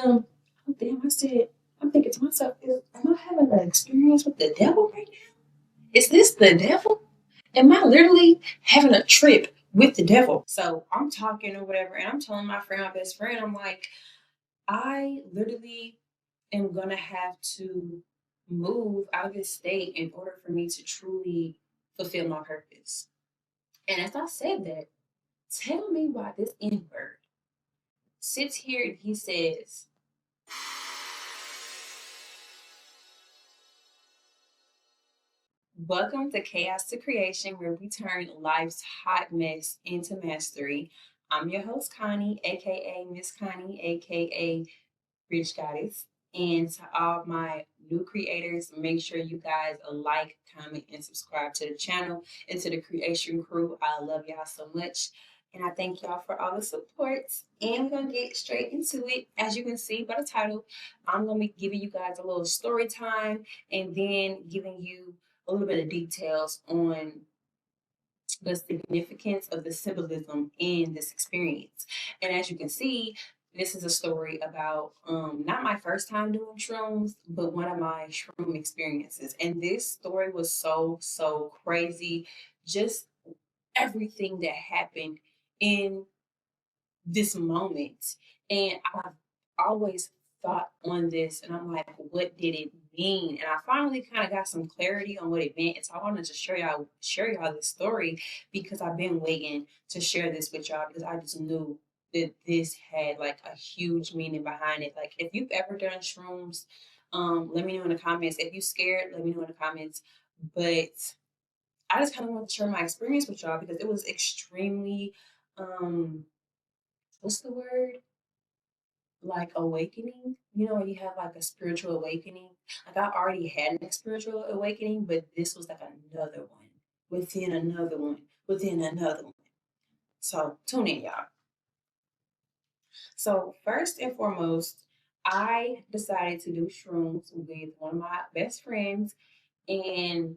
Um, oh, damn, I said, I'm thinking to myself, am I having an experience with the devil right now? Is this the devil? Am I literally having a trip with the devil? So I'm talking or whatever, and I'm telling my friend, my best friend, I'm like, I literally am gonna have to move out of this state in order for me to truly fulfill my purpose. And as I said that, tell me why this N word sits here and he says, welcome to Chaos to Creation, where we turn life's hot mess into mastery. I'm your host, Connie, aka Ms.Konnie, aka Rich Goddess. And to all my new creators, make sure you guys like, comment, and subscribe to the channel and to the creation crew. I love y'all so much. And I thank y'all for all the support. And we're going to get straight into it. As you can see by the title, I'm going to be giving you guys a little story time and then giving you a little bit of details on the significance of the symbolism in this experience. And as you can see, this is a story about not my first time doing shrooms, but one of my shroom experiences. And this story was so crazy. Just everything that happened in this moment. And I've always thought on this and I'm like, what did it mean? And I finally kind of got some clarity on what it meant. And so I wanted to share y'all this story because I've been waiting to share this with y'all because I just knew that this had like a huge meaning behind it. Like if you've ever done shrooms, let me know in the comments. If you're scared, let me know in the comments. But I just kind of want to share my experience with y'all because it was extremely what's the word? Like awakening. You know, when you have like a spiritual awakening. Like I already had a spiritual awakening, but this was like another one within another one within another one. So tune in, y'all. So first and foremost, I decided to do shrooms with one of my best friends, and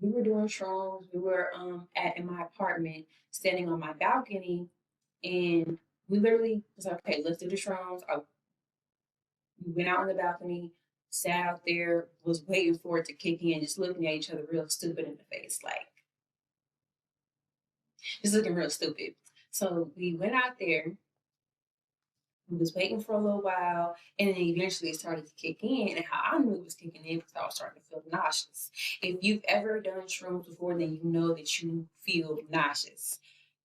we were doing shrooms. We were at in my apartment, standing on my balcony, and we literally was like, okay, let's do the shrooms. We went out on the balcony, sat out there, was waiting for it to kick in, just looking at each other real stupid in the face, like just looking real stupid. So we went out there, we was waiting for a little while, and then eventually it started to kick in. And how I knew it was kicking in because I was starting to feel nauseous. If you've ever done shrooms before, then you know that you feel nauseous.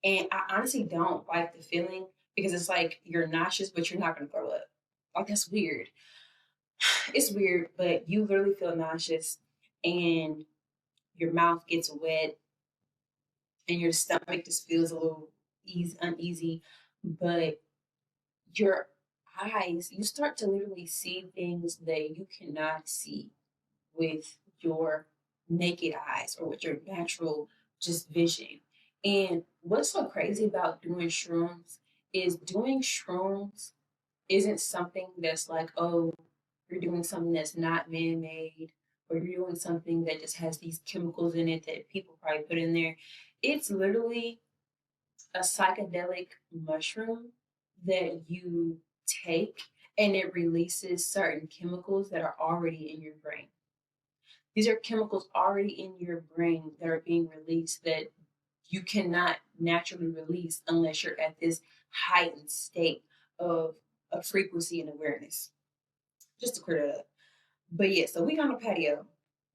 And I honestly don't like the feeling because it's like you're nauseous, but you're not gonna throw up. Like that's weird. It's weird, but you literally feel nauseous and your mouth gets wet and your stomach just feels a little uneasy, but your eyes, you start to literally see things that you cannot see with your naked eyes or with your natural just vision. And what's so crazy about doing shrooms is doing shrooms isn't something that's like, oh, you're doing something that's not man made, or you're doing something that just has these chemicals in it that people probably put in there. It's literally a psychedelic mushroom that you take and it releases certain chemicals that are already in your brain. These are chemicals already in your brain that are being released that you cannot naturally release unless you're at this heightened state of frequency and awareness. Just to clear that up. But yeah, so we on the patio.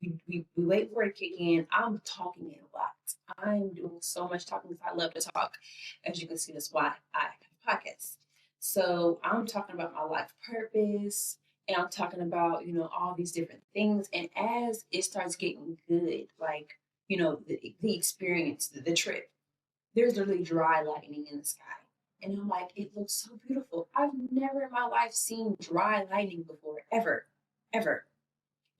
We wait for it to kick in. I'm talking a lot. I'm doing so much talking because I love to talk. As you can see, that's why I have podcasts. So I'm talking about my life purpose and I'm talking about, all these different things. And as it starts getting good, like, the experience, the trip, there's literally dry lightning in the sky. And I'm like, it looks so beautiful. I've never in my life seen dry lightning before, ever, ever.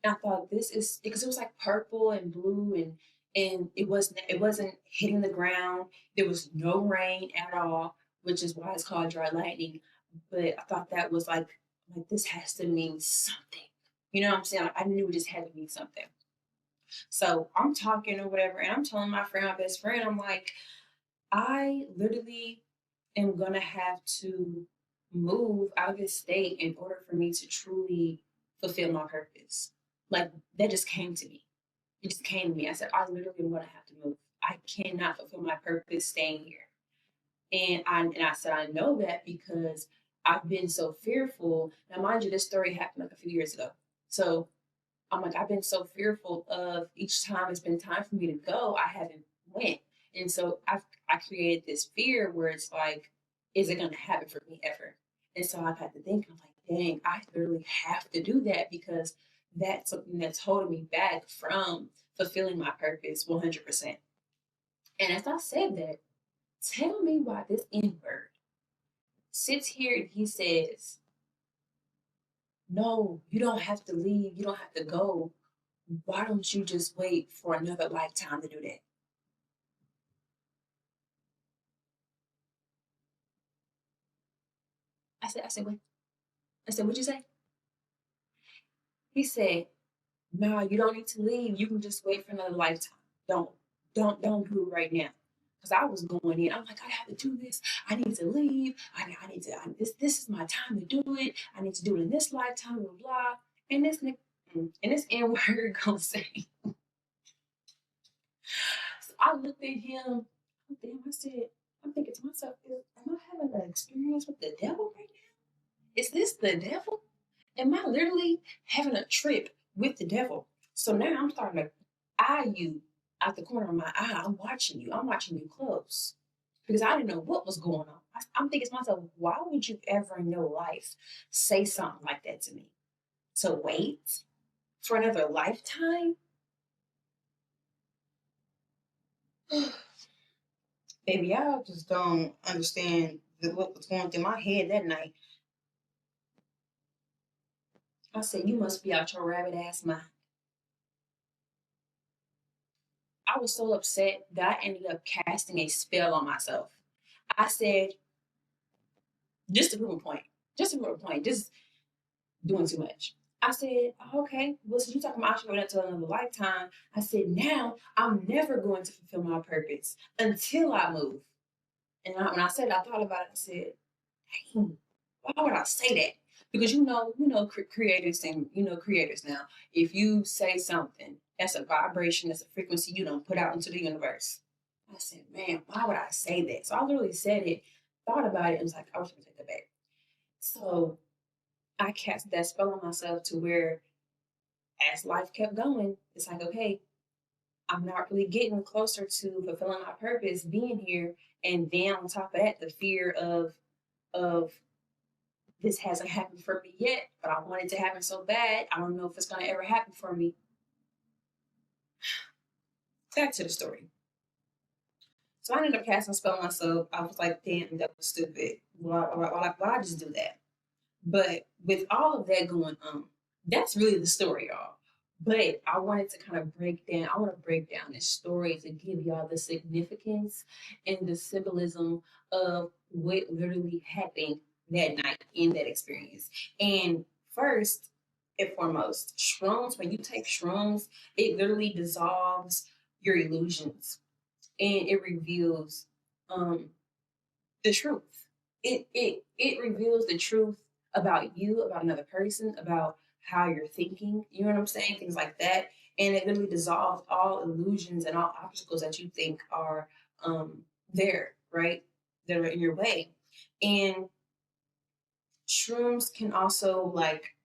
And I thought this is because it was like purple and blue and it wasn't hitting the ground. There was no rain at all, which is why it's called dry lightning. But I thought that was like this has to mean something. You know what I'm saying? Like, I knew this had to mean something. So I'm talking or whatever, and I'm telling my friend, my best friend, I'm like, I literally am gonna have to move out of this state in order for me to truly fulfill my purpose. Like that just came to me. It just came to me. I said, I literally am gonna have to move. I cannot fulfill my purpose staying here. And I said, I know that because I've been so fearful. Now, mind you, this story happened like a few years ago. So I'm like, I've been so fearful of each time it's been time for me to go, I haven't went. And so I created this fear where it's like, is it gonna happen for me ever? And so I've had to think, I'm like, dang, I literally have to do that because that's something that's holding me back from fulfilling my purpose 100%. And as I said that, tell me why this N word sits here and he says, no, you don't have to leave, you don't have to go. Why don't you just wait for another lifetime to do that? I said, what? I said, what'd you say? He said, no, you don't need to leave. You can just wait for another lifetime. Don't, don't do it right now. Because I was going in. I'm like, I have to do this. I need to leave. I need to, this is my time to do it. I need to do it in this lifetime, blah, blah. And this N word gonna say. So I looked at him. Damn, I said, I'm thinking to myself, am I having an experience with the devil right now? Is this the devil? Am I literally having a trip with the devil? So now I'm starting to eye you out the corner of my eye. I'm watching you. I'm watching you close because I didn't know what was going on. I'm thinking to myself, why would you ever in your life say something like that to me? To wait for another lifetime? Baby, I just don't understand what was going through my head that night. I said, you must be out your rabbit ass mind. I was so upset that I ended up casting a spell on myself. I said, just to prove a point, just doing too much. I said, okay, well, since you're talking about I should wait until another lifetime, I said, now I'm never going to fulfill my purpose until I move. And when I said, I thought about it, I said, dang, why would I say that? Because creators and creators now. If you say something, that's a vibration, that's a frequency you don't put out into the universe. I said, man, why would I say that? So I literally said it, thought about it, and was like, I was gonna take that back. So I cast that spell on myself to where as life kept going, it's like, okay, I'm not really getting closer to fulfilling my purpose, being here. And then on top of that, the fear of this hasn't happened for me yet, but I want it to happen so bad. I don't know if it's gonna ever happen for me. Back to the story. So I ended up casting a spell on myself. I was like, damn, that was stupid. Why just do that? But with all of that going on, that's really the story, y'all. But I wanted to kind of I want to break down this story to give y'all the significance and the symbolism of what literally happened that night in that experience. And first and foremost, shrooms, when you take shrooms, it literally dissolves your illusions and it reveals um, the truth. It reveals the truth about you, about another person, about how you're thinking. You know what I'm saying? Things like that. And it literally dissolves all illusions and all obstacles that you think are there, right? That are in your way. And shrooms can also like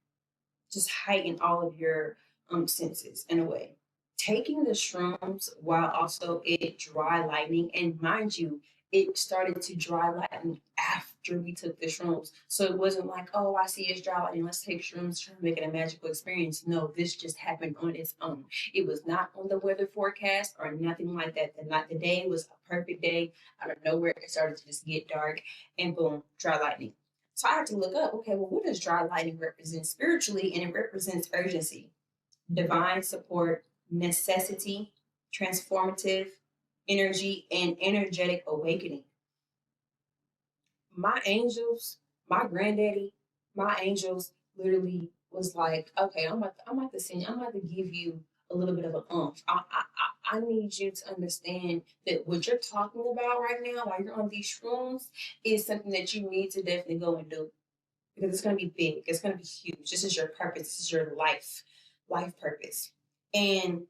just heighten all of your senses in a way. Taking the shrooms while also it dry lightning, and mind you, it started to dry lighten after we took the shrooms. So it wasn't like, oh, I see it's dry lightning, let's take shrooms, try to make it a magical experience. No, this just happened on its own. It was not on the weather forecast or nothing like that. The day was a perfect day. Out of nowhere, it started to just get dark, and boom, dry lightning. So I had to look up, okay, well, what does dry lightning represent spiritually? And it represents urgency, divine support, necessity, transformative energy, and energetic awakening. My angels, my granddaddy, my angels literally was like, okay, I'm about to give you a little bit of an umph. I need you to understand that what you're talking about right now while you're on these shrooms is something that you need to definitely go and do, because it's going to be big. It's going to be huge. This is your purpose. This is your life purpose. And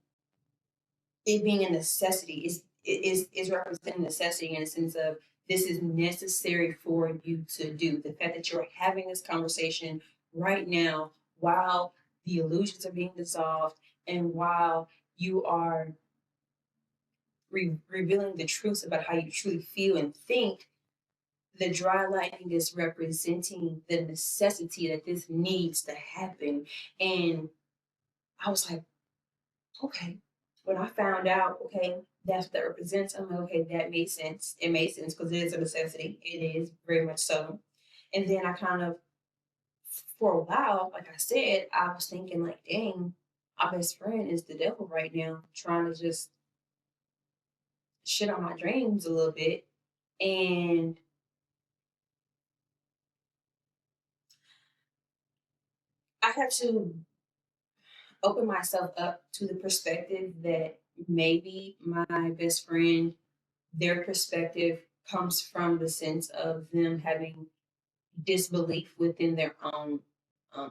it being a necessity is representing necessity in the sense of this is necessary for you to do. The fact that you're having this conversation right now while the illusions are being dissolved and while you are revealing the truths about how you truly feel and think, the dry lightning is representing the necessity that this needs to happen. And I was like, okay. When I found out, okay, that's what that represents, I'm like, okay, that made sense. It made sense because it is a necessity. It is very much so. And then I kind of, for a while, like I said, I was thinking, like, dang, my best friend is the devil right now, trying to just shit on my dreams a little bit. And I had to open myself up to the perspective that maybe my best friend, their perspective comes from the sense of them having disbelief within their own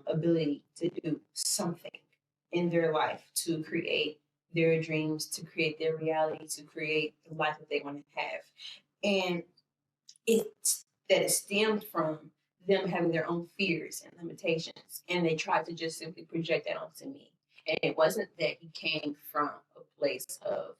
ability to do something in their life to create their dreams, to create their reality, to create the life that they want to have. And it stemmed from them having their own fears and limitations. And they tried to just simply project that onto me. And it wasn't that he came from a place of,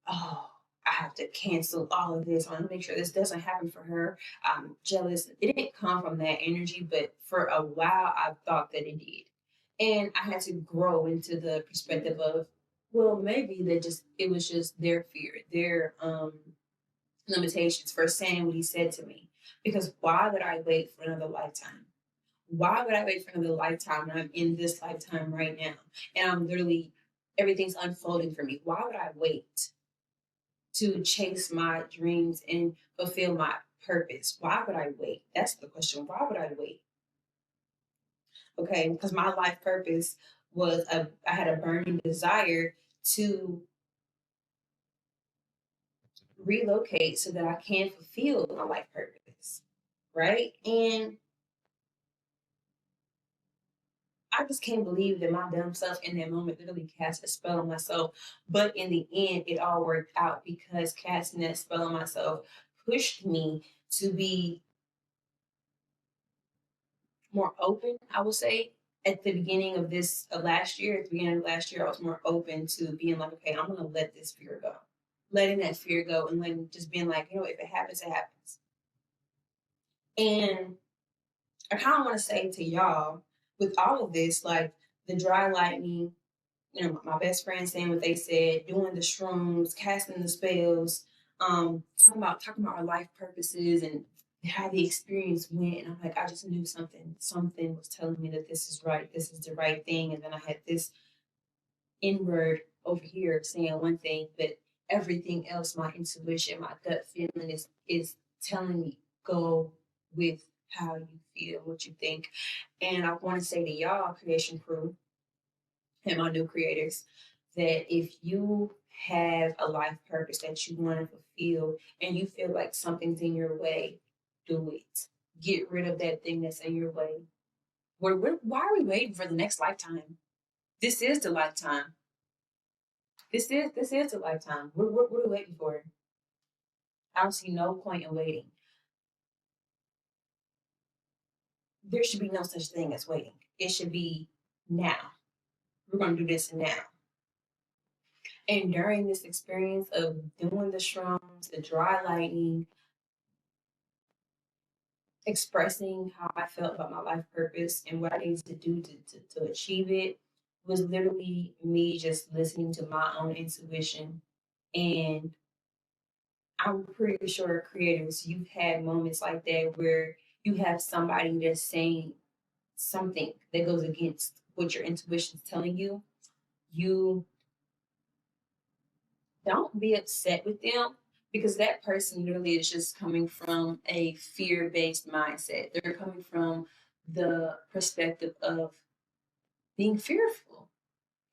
oh, I have to cancel all of this. I want to make sure this doesn't happen for her. I'm jealous. It didn't come from that energy, but for a while, I thought that it did. And I had to grow into the perspective of, well, maybe it was just their fear, their limitations for saying what he said to me. Because why would I wait for another lifetime? Why would I wait for another lifetime when I'm in this lifetime right now? And I'm literally, everything's unfolding for me. Why would I wait to chase my dreams and fulfill my purpose? Why would I wait? That's the question. Why would I wait? Okay, because my life purpose I had a burning desire to relocate so that I can fulfill my life purpose, right? And I just can't believe that my dumb self in that moment literally cast a spell on myself. But in the end, it all worked out because casting that spell on myself pushed me to be more open, I would say. At the beginning of last year, at the beginning of last year, I was more open to being like, okay, I'm going to let this fear go. Letting that fear go and letting just being like, if it happens, it happens. And I kind of want to say to y'all, with all of this, like the dry lightning, my best friend saying what they said, doing the shrooms, casting the spells, talking about our life purposes and how the experience went. And I'm like, I just knew something was telling me that this is right, this is the right thing. And then I had this inward over here saying one thing, but everything else, my intuition, my gut feeling is telling me go with how you feel, what you think. And I want to say to y'all, creation crew, and my new creators, that if you have a life purpose that you want to fulfill and you feel like something's in your way, do it. Get rid of that thing that's in your way. Why are we waiting for the next lifetime? This is the lifetime. This is the lifetime. What are we waiting for? I don't see no point in waiting. There should be no such thing as waiting. It should be now. We're going to do this now. And during this experience of doing the shrooms, the dry lightning, expressing how I felt about my life purpose and what I needed to do to achieve it was literally me just listening to my own intuition. And I'm pretty sure creators, you've had moments like that where you have somebody that's saying something that goes against what your intuition is telling you. You don't be upset with them because that person literally is just coming from a fear-based mindset. They're coming from the perspective of being fearful.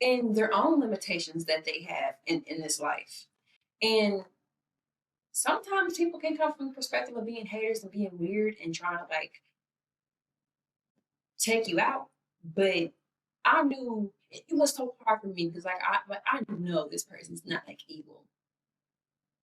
and their own limitations that they have in this life. And sometimes people can come from the perspective of being haters and being weird and trying to like take you out. But I knew it was so hard for me because I know this person's not like evil.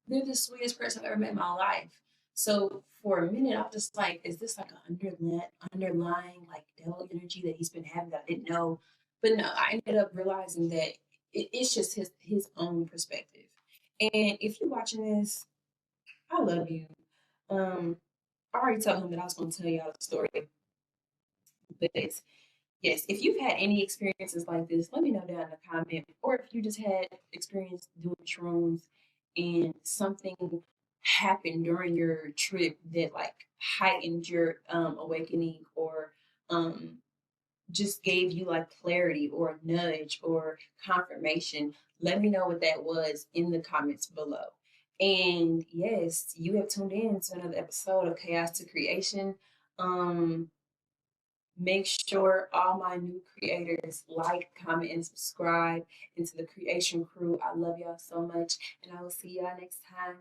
They're the sweetest person I've ever met in my life. So for a minute, I'm just like, is this like an underlying like devil energy that he's been having that I didn't know? But no, I ended up realizing that it's just his own perspective. And if you're watching this, I love you. Um, I already told him that I was going to tell y'all the story, but yes, if you've had any experiences like this, let me know down in the comment. Or if you just had experience doing shrooms and something happened during your trip that like heightened your awakening or um just gave you like clarity or a nudge or confirmation, let me know what that was in the comments below. And yes, you have tuned in to another episode of Chaos to Creation. Um, Make sure all my new creators like, comment, and subscribe into the creation crew. I love y'all so much, and I will see y'all next time.